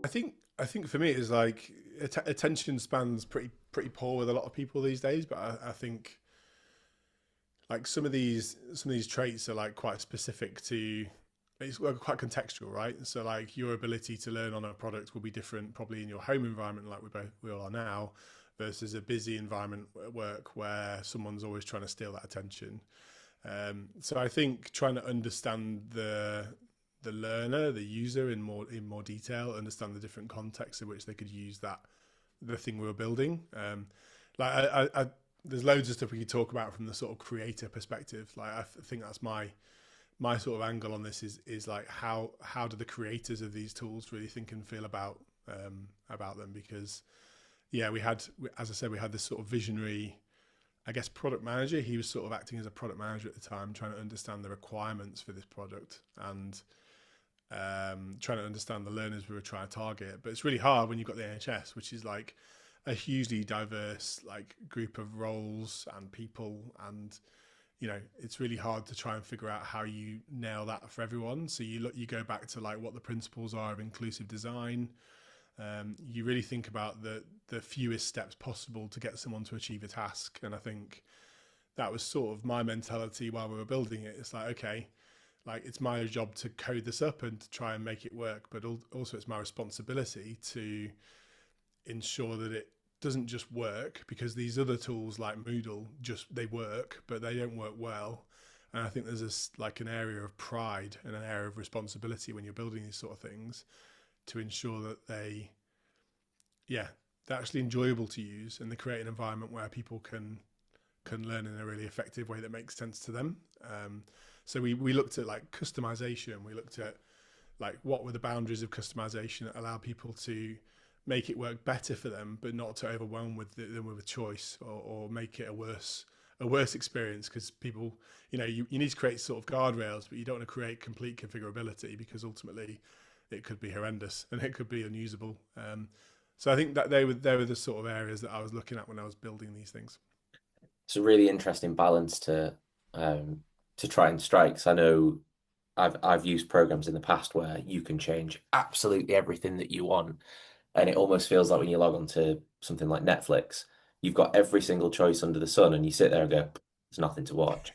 I think for me it's like attention spans pretty poor with a lot of people these days. But I think like some of these traits are like quite specific to it's quite contextual, right? So like your ability to learn on a product will be different probably in your home environment, like we all are now, versus a busy environment at work where someone's always trying to steal that attention. So I think trying to understand the learner, the user in more detail, understand the different contexts in which they could use that the thing we were building. Like there's loads of stuff we could talk about from the sort of creator perspective. Like think that's my sort of angle on this is like how do the creators of these tools really think and feel about them? Because yeah, as I said, we had this sort of visionary, I guess, product manager. He was sort of acting as a product manager at the time, trying to understand the requirements for this product and trying to understand the learners we were trying to target. But it's really hard when you've got the NHS, which is like a hugely diverse like group of roles and people, and it's really hard to try and figure out how you nail that for everyone. So you go back to like what the principles are of inclusive design. You really think about the fewest steps possible to get someone to achieve a task, and I think that was sort of my mentality while we were building it. It's like, okay, like it's my job to code this up and to try and make it work, but also it's my responsibility to ensure that it doesn't just work, because these other tools like Moodle they work, but they don't work well. And I think there's this like an area of pride and an area of responsibility when you're building these sort of things to ensure that yeah, they're actually enjoyable to use and they create an environment where people can learn in a really effective way that makes sense to them. So we looked at like customization. We looked at like what were the boundaries of customization that allow people to make it work better for them, but not to overwhelm them with a choice or make it a worse experience, because people, you need to create sort of guardrails, but you don't want to create complete configurability, because ultimately it could be horrendous and it could be unusable. So I think that they were the sort of areas that I was looking at when I was building these things. It's a really interesting balance to try and strike. 'Cause I know I've used programs in the past where you can change absolutely everything that you want, and it almost feels like when you log on to something like Netflix, you've got every single choice under the sun, and you sit there and go, "There's nothing to watch."